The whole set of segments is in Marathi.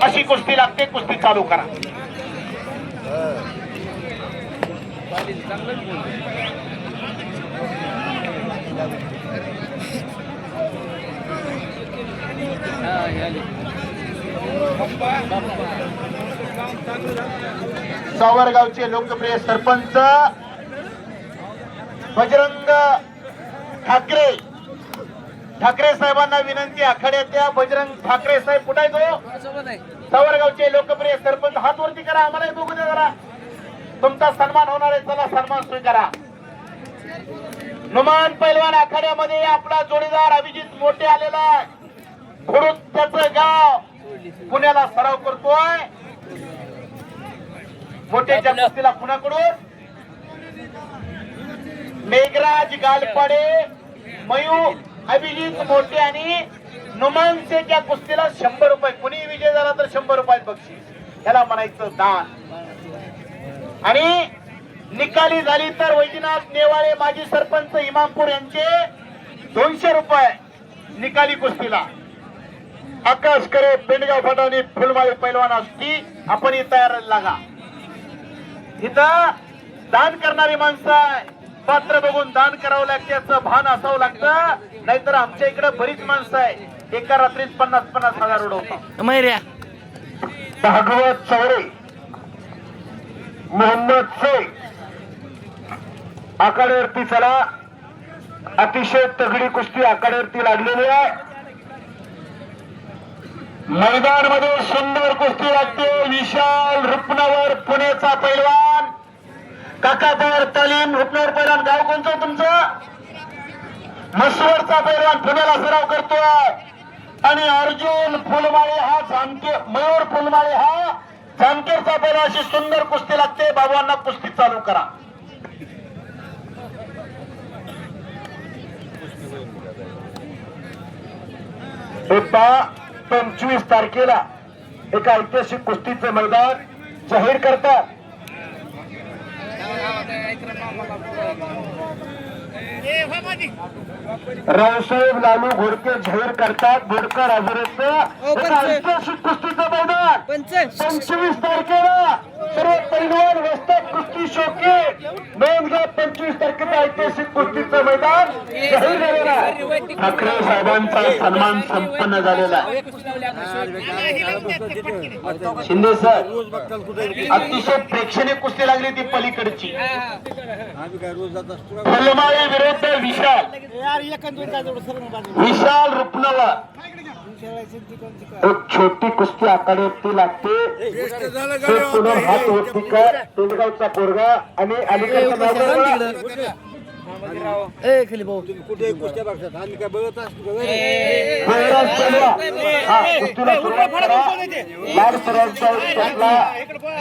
अशी कुस्ती लागते. कुस्ती चालू करा. सावरगावचे लोकप्रिय सरपंच बजरंग ठाकरे साहेबांना विनंती. आखाड्याच्या बजरंग ठाकरे साहेब कुठे आहे तो? सावरगावचे लोकप्रिय सरपंच. हात वरती करा. आम्हाला बघू द्या जरा. तुमचा सन्मान होणार आहे. चला सन्मान स्वीकारा. नुमान पैलवान आखाड्यामध्ये आपला जोडीदार अभिजित मोठे आलेला आहे. खुडूत त्याचं गाव पुण्याला सराव करतोय. मोठ्याच्या कुस्तीला पुण्याकडून मेघराज गालपाडे, मयूर अभिजित मोठे आणि नुमानच्या कुस्तीला 100 रुपये. कुणी विजय झाला तर 100 रुपये बक्षीस. याला म्हणायचं दान. आणि निकाली झाली तर वैजनाथ नेवाळे माजी सरपंच इमामपूर यांचे 200 रुपये निकाली कुस्तीला. आकाश करे पेंडगाव फटावणी फुलमाळी पैलवान असती. आपण तयार लागा. इथं दान करणारी माणसं आहे. पात्र बघून दान करावं लागते याचं भान असावं लागतं. नाहीतर आमच्या इकडे बरीच माणसं आहे एका रात्रीत 50-50 हजार उडवतात. भागवत चौरे, मोहम्मद शेख आखाड्यावरती चला. अतिशय तगडी कुस्ती आखाड्यावरती लागलेली आहे. मैदान मध्ये सुंदर कुस्ती लागते. विशाल रुपनवर पुण्याचा पैलवान. काकापवर तालीम. रुपनवर पैलवान. गाव कोणतं तुमचं? मसवडचा पैलवान पुण्याला सराव करतोय. आणि अर्जुन फुलमाळे हा जामखेड, मयूर फुलमाळे हा जामखेडचा पैलवान. अशी सुंदर कुस्ती लागते. बाबांना कुस्ती चालू करा. एकदा 25 तारखेला एका ऐतिहासिक कुस्तीचं मैदान जाहीर करतात. रावसाहेब लालू घोडके जाहीर करतात. बोडकर आजोरेचं ऐतिहासिक कुस्तीचं मैदान 25 तारखेला सर्व पैलवान वस्तात कुस्ती शोके नोंद घ्या. 25 तारखेचं ऐतिहासिक कुस्तीचं मैदान जाहीर झालेलं आहे. ठाकरे साहेबांचा सन्मान संपन्न झालेला आहे. शिंदे सर, अतिशय प्रेक्षणीय कुस्ती लागली ती पलीकडची. फुलमाळी विरुद्ध विशाल रुपनवर. एक छोटी कुस्ती आखाड्यावरती लागते. हात वरती कर. पेंडगावचा पोरगा आणि अलीकडचा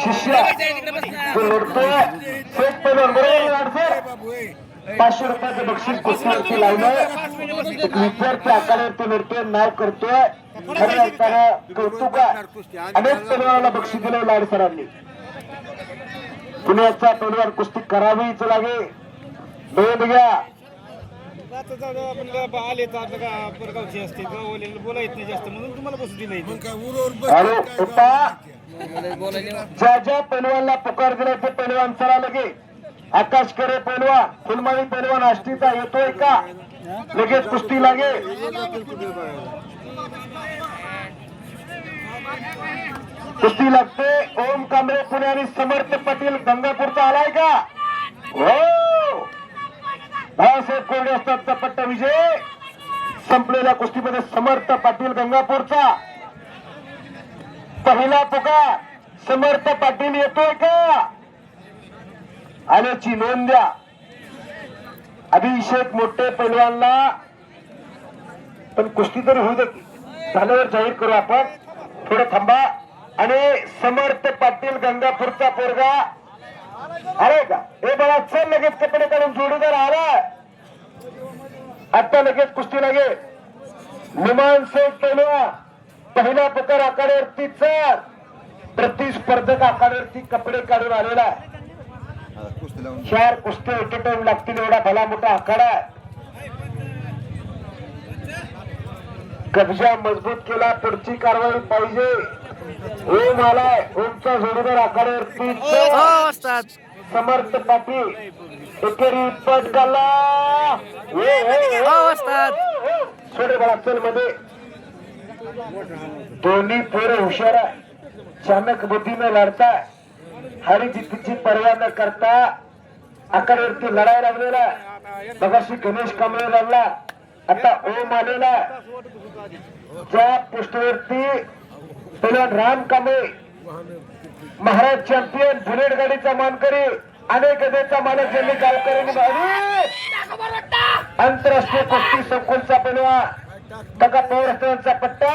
शिष्य 500 रुपयाचं बक्षीस कुस्तीवरती लावलं. एक विद्यार्थी आखाड्यावरती लढतोय. नाव करतोय. खरं असताना कौतुक. अनेक पैलवानाला बक्षीस दिलं लाड सरांनी. पुण्याचा पैलवान कुस्ती करावीच लागे. नोंद घ्या. ज्या ज्या पैलवानला पुकार दिला ते पैलवान चला लगे. आकाश करे पैलवान, फुलमाळी पैलवान आष्टीचा येतोय का? लगेच कुस्ती लागे. कुस्ती लागते. ओम कांबळे पुणे आणि समर्थ पाटील गंगापूरचा आलाय का? हो. भाऊसाहेब कोरडे असतातचा पट्टा विजय. संपलेल्या कुस्तीमध्ये समर्थ पाटील गंगापूरचा. पहिला पुकार समर्थ पाटील येतोय का? आल्याची नोंद द्या. अभिषेक मोठे पैलवानला पण कुस्ती तरी होऊ दे. झाल्यावर जाहीर करू आपण. थोडं थांबा. आणि समर्थ पाटील गंगापूरचा पोरगा अरे का? हे बघा चल लगेच कपडे काढून जोडीदार आला. आता लगेच कुस्ती लागे. नुमान शेख पैलवान पहिला पुकार आखाड्यावरती चल. प्रतिस्पर्धक आखाड्यावरती कपडे काढून आलेला आहे. 4 कुस्त्या एके टाइम लागतील एवढा भला मोठा आखाडा आहे. कब्जा मजबूत केला. पुढची कारवाई पाहिजे. ओम आलाय. ओमचा जोडीदार आखाड्यावरती समर्थ पाटील एकेरी पट काढला. सोडे बळा चल मध्ये. दोन्ही पोरं हुशार आहे. चाणक बुद्धीने लढताय. हरिजितीची पर्वा न करता आखाड्यावरती लढाई लागलेला. मगाशी गणेश कांबळे लागला. आता ओम आलेला. ज्या पोस्टवरती पहिला राम कांबळे महाराज चॅम्पियन बुलेट गाडीचा मानकरी अनेक गदेचा मालक ज्यांनी गावकऱ्यांनी आंतरराष्ट्रीय कुस्ती संकुलचा पैलवान टका पवार पट्टा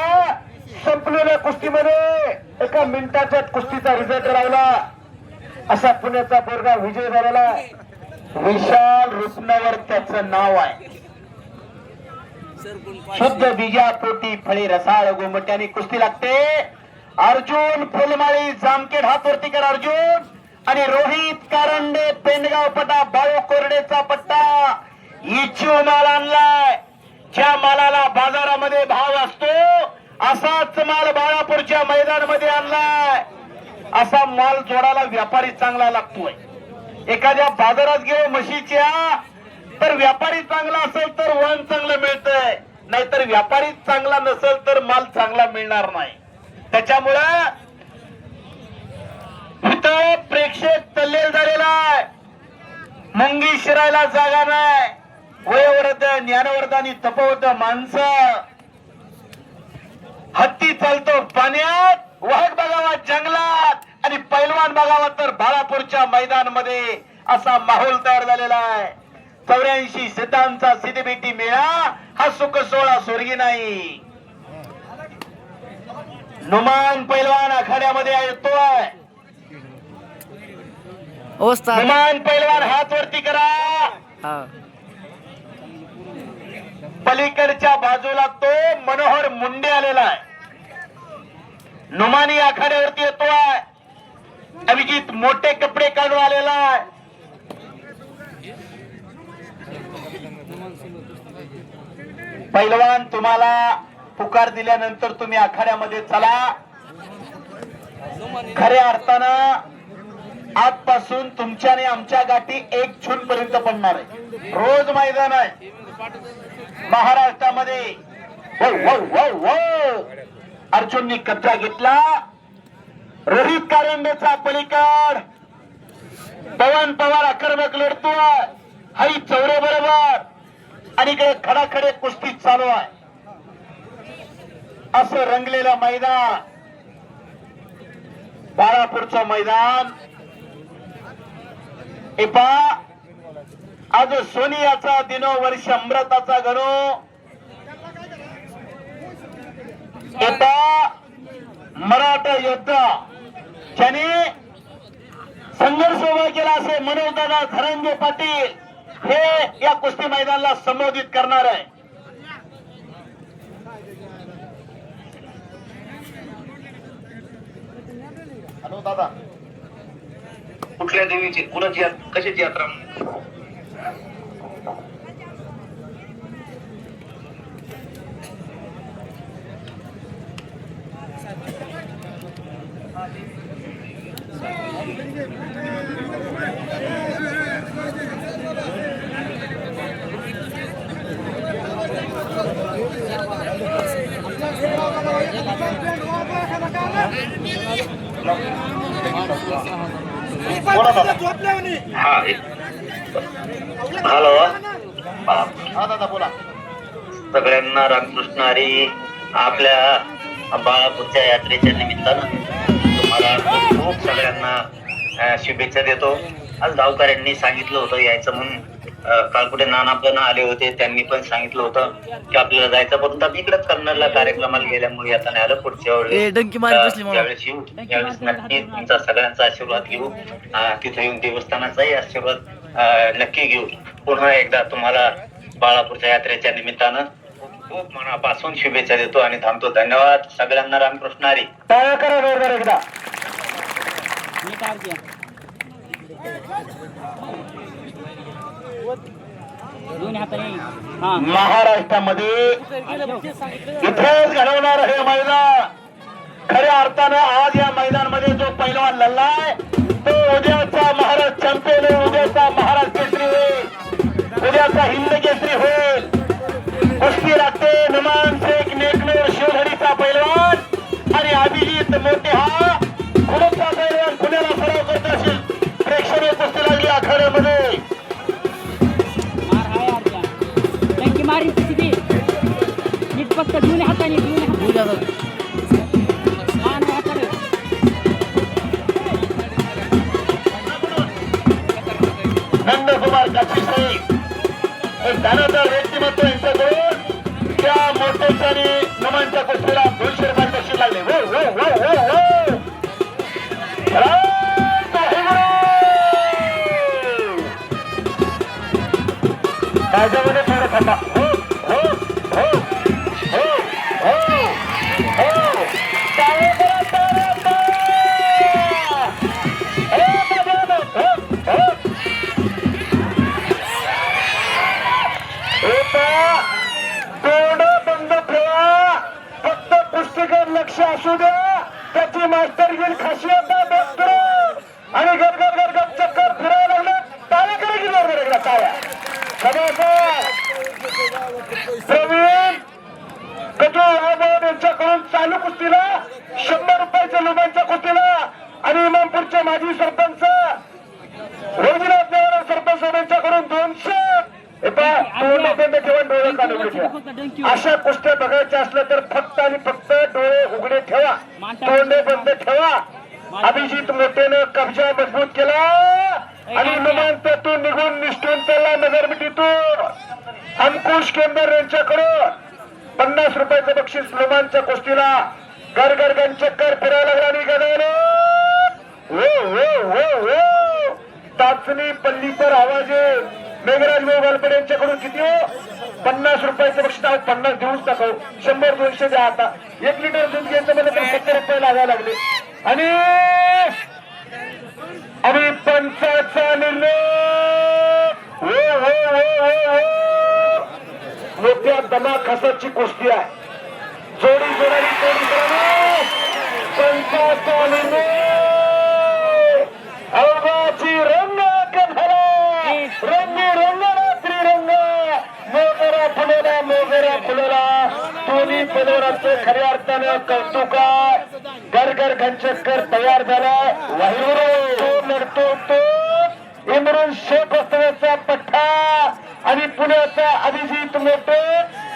संपलेल्या कुस्तीमध्ये एका मिनिटाच्या कुस्तीचा रिझल्ट राहिला. असा पुण्याचा पोरगा विजय झालेला. विशाल रुपनावर त्याचं नाव आहे. शुद्ध बीजापोटी फळी रसाळ गोमट्याने कुस्ती लागते. अर्जुन फुलमाळी जामखेड हातवरतीकर अर्जुन आणि रोहित कारंडे पेंडगाव पटा बाळू कोरडेचा पट्टा. इच्छू माल आणलाय. ज्या मालाला बाजारामध्ये भाव असतो असाच माल बाळापूरच्या मैदानामध्ये आणलाय. असा माल जोडाला व्यापारी चांगला लागतोय. एखाद्या बाजारात गेलो म्हशीच्या तर व्यापारी चांगला असेल तर वाण चांगलं मिळतंय. नाहीतर व्यापारी चांगला नसेल तर माल चांगला मिळणार नाही. त्याच्यामुळं इथं प्रेक्षक तल्लीन झालेला आहे. मुंगी शिरायला जागा नाही. वयोवृद्ध ज्ञानवर्ध आणि तपवृद्ध माणसं. हत्ती चालतो पाण्यात, वाघ बघावा जंगलात आणि पैलवान बघावा तर बाळापूरच्या मैदानामध्ये असा माहोल तयार झालेला आहे. 84 सिद्धांचा सिद्धीबेटी मेळा हा सुख सोहळा स्वर्गी नाही. नुमान पैलवान आखाड्यामध्ये येतोय. नुमान पैलवान हात वरती करा. पलीकडच्या बाजूला तो मनोहर मुंडे आलेला आहे. नुमानी आखाड्यावरती येतोय. अभिजित मोठे कपडे काढून आलेला आहे. पैलवान तुम्हाला पुकार दिल्यानंतर तुम्ही आखाड्यामध्ये चला. खऱ्या अर्थानं आजपासून तुमच्या आणि आमच्या गाठी 1 जून पर्यंत पडणार आहे. रोज मैदान आहे महाराष्ट्रामध्ये. अर्जुननी कब्जा घेतला. रोहित कारंडेचा पलीकड पवन पवार आक्रमक लढतोय. हरी चौरे बरोबर आणि इकडे खडाखडे कुस्ती चालू आहे. असं रंगलेलं मैदान बाळापूरचं मैदान. आज सोनियाचा दिनो वर्ष अमृताचा गणो. मराठा योद्धा ज्याने संघर्ष उभा केला असे मनोजदादा धनंजय पाटील हे या कुस्ती मैदानाला संबोधित करणार आहे. हॅलो दादा, कुठल्या देवीची कुणाची कशाची यात्रा? हॅलो, हा दादा बोला. सगळ्यांना रामकृष्ण हरी. आपल्या बाळापूरच्या यात्रेच्या निमित्तानं तुम्हाला खूप सगळ्यांना शुभेच्छा देतो. आज गावकऱ्यांनी सांगितलं होतं यायचं म्हणून. कालकुटे नाना पण आले होते, त्यांनी पण सांगितलं होतं की आपल्याला जायचं, परंतु आम्ही इकडेच करणारला कार्यक्रमाला गेल्यामुळे आता नाही आलं. पुढच्या वेळेस ज्यावेळेस येऊ त्यावेळेस नक्की तुमचा सगळ्यांचा आशीर्वाद घेऊ. तिथे येऊन देवस्थानाचाही आशीर्वाद नक्की घेऊ. पुन्हा एकदा तुम्हाला बाळापूरच्या यात्रेच्या निमित्तानं खूप मनापासून शुभेच्छा देतो आणि थांबतो. धन्यवाद. सगळ्यांना रामकृष्ण हरी. एकदा महाराष्ट्रामध्ये इथेच घडवणार हे मैदान. खऱ्या अर्थानं आज या मैदानामध्ये जो पैलवान लढलाय तो उद्याचा महाराष्ट्र चॅम्पियन आहे, उद्याचा महाराष्ट्र केसरी होईल, उद्याचा हिंद केसरी होईल. कुस्ती लागते नुमान शेख नेकनूर शिवधरीचा पैलवान आणि अभिजित मोठे हा पुण्याचा पैलवान पुण्याला सराव करत असेल. प्रेक्षणीय कुस्ती लागली आखाड्यामध्ये. मारी किती नीट फक्त दोन्ही हाताने नंदकुमार काशीश्री एक दानादार व्यक्तिमत्व यांच्याकडून त्या मोठ्याच्या आणि नमनच्या कुस्तीला 200 रुपये बक्षीस लागले. हो हो हो हो हो माझ्यामध्ये थोडं थांबा. हो हो हो हो हो हो टाळ्या करा, टाळ्या करा. तोंड बंद ठेवा, फक्त पुस्तकात लक्ष असू द्या. त्याची मास्टर घेऊन खासियत आणि गरगर गरगर चक्कर फिरायला लागलं. टाळ्या करा की बरोबर एकदा टाळ्या. प्रवीण कटू यांच्याकडून चालू कुस्तीला 100 रुपयाच्या लोकांच्या कुस्तीला आणि इमामपूरचे माजी सरपंच रोजनाथ देवरा सरपंच यांच्याकडून 200. अशा कुस्त्या बघायच्या असल्या तर फक्त आणि फक्त डोळे उघडे ठेवा, तोंडे बंद ठेवा. अभिजित मोठेनं कब्जा मजबूत केला आणि नमांतातून निघून निष्ठून त्याला नगरमिटीतून अंकुश केंद्र यांच्याकडून 50 रुपयाचं बक्षीस लोमांच्या कुस्तीला. गरगरगन चक्कर फिरायला लागला आणि गदालो हो हो हो हो टाचणी पल्ली पर आवाज आहे. मेघराज गोगालपडे यांच्याकडून किती हो 50 रुपयाचं बक्षीस. 50 देऊच टाकाव, 100 200 द्या. आता 1 लिटर दूध घ्यायचं म्हणजे तर 70 रुपये लागायला लागले. आणि पंचाचा निर्णय हो हो हो हो हो मोठ्या दमाखासाची कुस्ती आहे. जोडी जोडारी तोडी करा. पंचाचा निर्णय अवघाची रंग कन्हला रंगी रंग त्रिरंग मोगरा फुलेला मोगरा फुलेला. दोन्ही पैलवानांचं खऱ्या अर्थानं कौतुक आहे. गरगर घनचक्कर तयार झाला. लढतो तो इम्रान शेख असण्याचा पठ्ठा आणि पुण्याचा अभिजित मोठे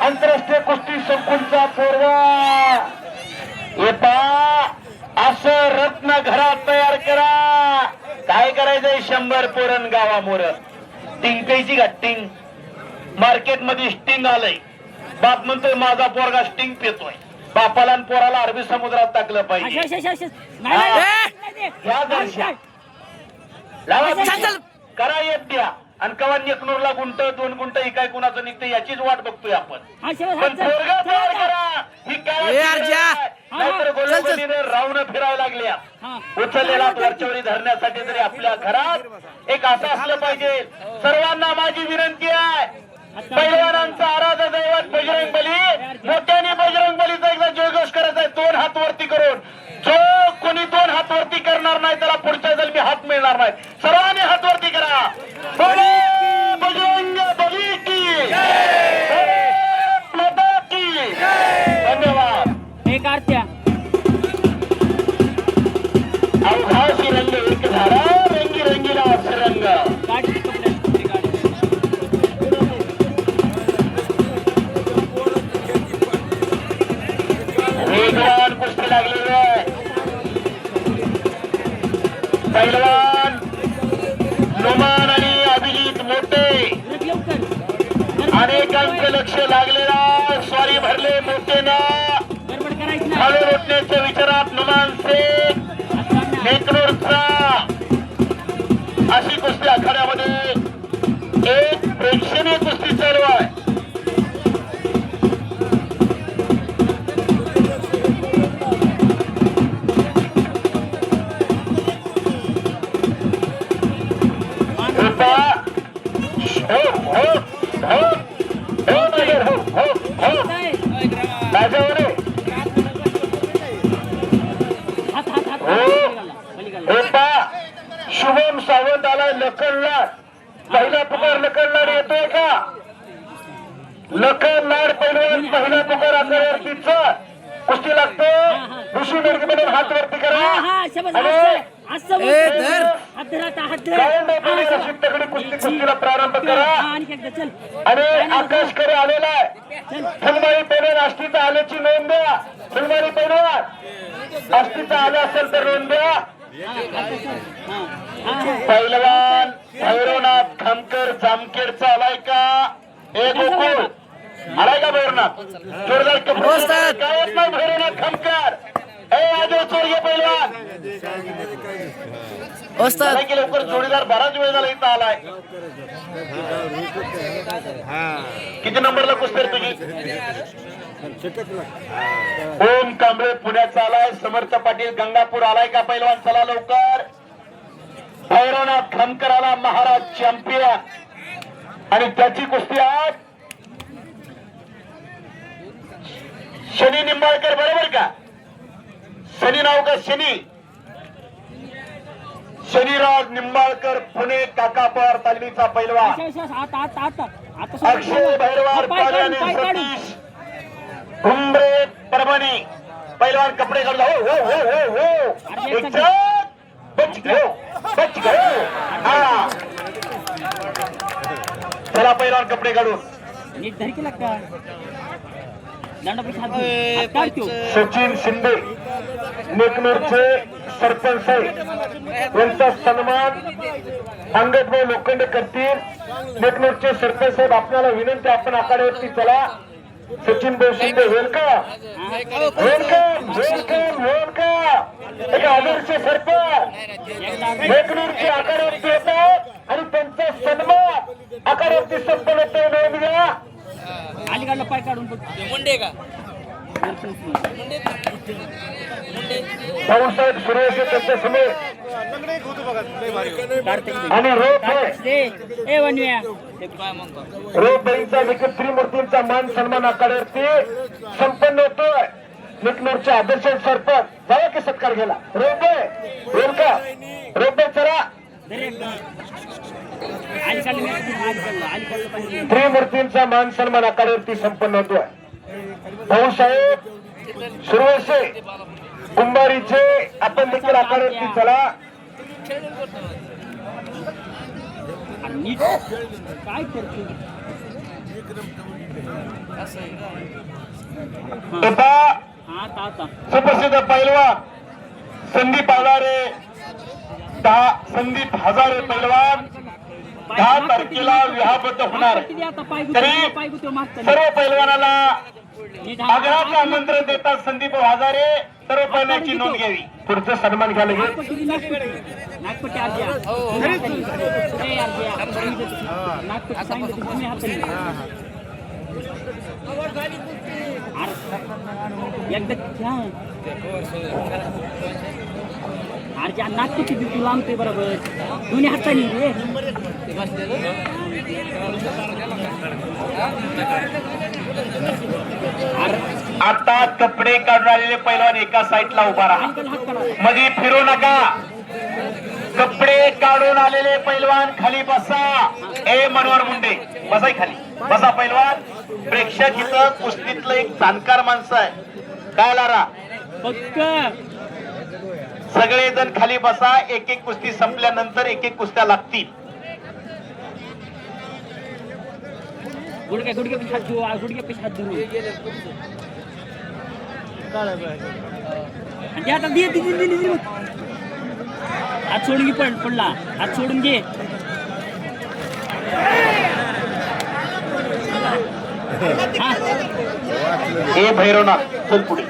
आंतरराष्ट्रीय कुस्ती संकुलचा पोरवा. असं रत्न घरात तयार करा. काय करायचंय 100 पोरण गावामोर टिंकायची का टिंग. मार्केट मध्ये स्टिंग आलंय. बाप म्हणतोय माझा पोरगा स्टिंग पितोय. बापाला आणि पोराला अरबी समुद्रात टाकलं पाहिजे. करा येत द्या आणि कवा नेकनूरला गुंट 2 गुंट ही काय कुणाचं निघतं याचीच वाट बघतोय आपण. पण पोरगा तयार करा. ही काय गोलगोलीने रावणं फिरायला लागल्या. उचललेला वरचवरी धरण्यासाठी तरी आपल्या घरात एक असं असलं पाहिजे. सर्वांना माझी विनंती आहे. पैलवानांचा आराध्य दैवत बजरंग बली. मोठ्याने बजरंग बलीचा एकदा जयघोष करायचा आहे 2 हात वरती करून. जो कोणी 2 हात वरती करणार नाही त्याला पुढच्या जन्मी हात मिळणार नाही. सर्वांनी हात वरती करा. बजरंग बली की माता की. धन्यवाद. एक आरत्या अवघाशी रंग एक धारा रंगी रंगीला रंग. वेगवान कुस्ती लागलेली आहे. पैलवान नुमान आणि अभिजित मोठे अनेकांचं लक्ष लागलेला. स्वारी भरले मोठेनं हळू रोटण्याच्या विचारात नुमान शेख नेकनूरचा. अशी कुस्ती आखाड्यामध्ये एक प्रेक्षणीय कुस्ती चालू आहे. पैलवान आलाय लखन लाड. पहिला पुकार लखन लाड येतोय का? लखन लाड पैलवान पहिला पुकार आकड्यावरतीचा कुस्ती लागतो. ऋषी निर्गमन हात वरती करा तगडी कुस्तीला प्रारंभ करा. आणि आकाश कडे आलेला आहे फुलमारी पैलवान आष्टीचा आल्याची नोंद द्या. फुलमारी पैलवान आष्टीचा आले असेल तर नोंद द्या. पैलवान भैरवनाथ खामकर जामखेडचा आलाय का? एक गोकुळ आलाय का भैरवनाथ? जोरदार काय नाही भैरवनाथ खामकर. आजो चोर पैलवान की लवकर जोडीदार बराच वेळ झाला इथं आलाय. किती नंबरला कुस्ती तुझी? ओम कांबळे पुण्याचा आलाय. समर्थ पाटील गंगापूर आलाय का पैलवान? चला लवकर. भैरवनाथ खामकर आला महाराज चॅम्पियन आणि त्याची कुस्ती आज शनी निंबाळकर बरोबर का? शनी नाव का? शनीराज निंबाळकर पुणे काका पवार तालमीचा पैलवान. अक्षय भैरवार सतीश घुंबरे परभणी पैलवान कपडे काढला. हो हो हो हो हो बच गयो. हा चला पैलवान कपडे काढून. सचिन शिंदे नेकनूरचे सरपंच यांचा सन्मान अंगदभाऊ लोखंडे करतील. नेकनूरचे सरपंच साहेब आपल्याला विनंती आपण आखाड्यावरती चला. सचिन भाऊ Shinde welcome welcome welcome welcome. एक आदर्श सरपंच नेकनूरचे आखाड्यावरती येतात आणि त्यांचा सन्मान आखाड्यावरती संपन्न होतो. नोंद घ्या. अलीकडला पाय काढून मुंडे का भाऊसाहेब सुरेश त्यांच्या समोर आणि रोपईचा विकत त्रिमूर्तींचा मान सन्मान आखाड्यावरती संपन्न होतोय. निकनूरच्या आदर्श सरपंच जावा की सत्कार गेला. रोपे रोलका रोपे चला. त्रिमूर्तींचा मान सन्मान आखाड्यावरती संपन्न होतोय. भाऊसाहेब सुरवसे कुंभारीचे आपण देखील आखाड्यावरती चला. काय करतो सुप्रसिद्ध पैलवान संदीप हजारे पैलवान 10 तारखेला विवाहबद्ध होणार. तरी सर्व पैलवानाला आग्रहाचं आमंत्रण देतात संदीप हजारे. सर्व पैलवानाची नोंद घ्यावी. पुढचं सन्मान घ्यायला लागेल. अरे नागपूर किती तू लांबते बरोबर दोन्ही हाताने रे. आता कपडे काढून आलेले पैलवान एका साईडला उभा राहा. मध्ये फिरू नका. कपडे काढून आलेले पैलवान खाली बसा. ए मनोहर मुंडे बसाय खाली. बसा पैलवान. प्रेक्षक इथं कुस्तीतलं एक जाणकार माणसं आहे. काय लारा सगळेजण खाली बसा. एक एक कुस्ती संपल्यानंतर एक एक कुस्त्या लागतील. गुडघ्या गुडघ्या गुडघ्या हात धरू. हात सोडून घे. पण पडला हात सोडून घे. हे भैरवनाथ चल पुढे.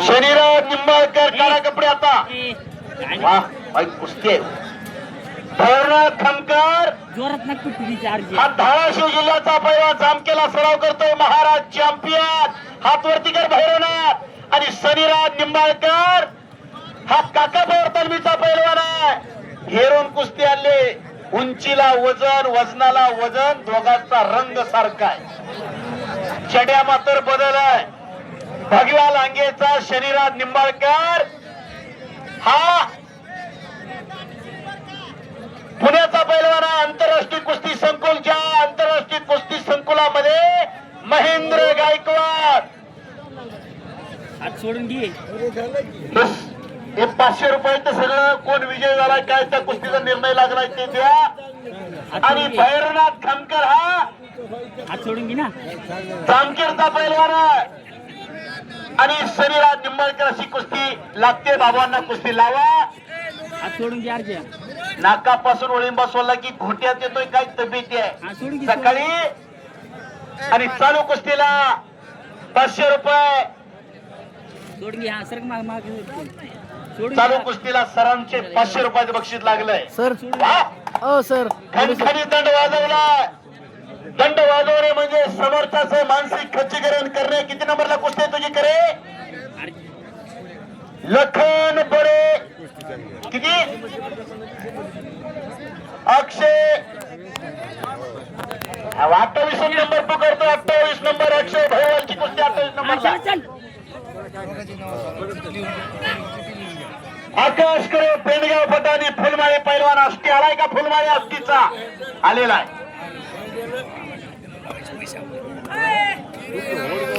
शनिराज निंबाळकर काळा कपडे आता. वाह कुस्ती आहे. भैरवनाथ खामकर जोरात नागपूर हा धाराशिव जिल्ह्याचा पैलवान जामखेडला सराव करतोय. महाराज चॅम्पियन हात वरती कर भैरवनाथ. आणि शनिराज निंबाळकर हा काका पवार तालमीचा पैलवान आहे. हेरून कुस्ती आणले. उंचीला वजन वजनाला वजन दोघांचा रंग सारखा आहे. चड्या मात्र बदल आहे. भगव्या लांगेचा शनिराज निंबाळकर हा पुण्याचा पैलवान आहे. आंतरराष्ट्रीय कुस्ती संकुलच्या आंतरराष्ट्रीय कुस्ती संकुलामध्ये महेंद्र गायकवाड. हात सोडून घे. हे 500 रुपयाचं सगळं कोण विजय झालाय काय त्या कुस्तीचा निर्णय लागलाय ते द्या. आणि भैरवनाथ खामकर हा हात सोडून घे ना. जामखेडचा पैलवान आहे. आणि शरीरात निंबाळकर अशी कुस्ती लागते. बाबांना कुस्ती लावा. हात सोडून घे अर्जा. नाकापासून ओळिंबा सोडला की घोट्यात येतोय काय तब्येती हात सोडून आहे घे. सकाळी. आणि चालू कुस्तीला 500 रुपये. सोडून घे. हा सर माग माग सोडून चालू घे. कुस्तीला सरांचे 500 रुपयाचं बक्षीस लागलंय. सर वा सर खणखणी दंड वाजवला. दंड वाजवणे म्हणजे समर्थाचं मानसिक खच्चीकरण करणे. किती नंबरला कुस्ती आहे तुझी करे? लखन बडे. किती? अक्षय 28 नंबर तू करतो. 28 नंबर अक्षय भैवालची कुस्ती 28 हा, नंबरला. चल चल. आकाश करे पेंडगाव फटानी फुलमाळे पैलवान आष्टी आलाय का? फुलमाळे आष्टीचा आलेला आहे.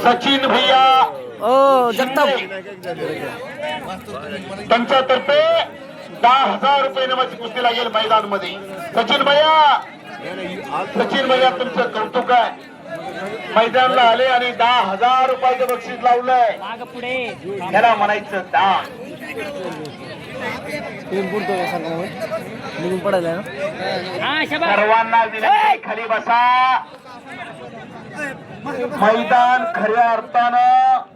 सचिन भैया जगताप त्यांच्यातर्फे 10,000 रुपये नामाची कुस्ती लागेल मैदान मध्ये. सचिन भैया तुमचं कौतुक आहे. मैदानला आले आणि 10,000 रुपयाचं बक्षीस लावलंय. माग पुढे. ह्याला म्हणायचं दान. निघून पडायला ना. हा शाबास. सर्वांना विनंती खाली बसा. मैदान खऱ्या अर्थानं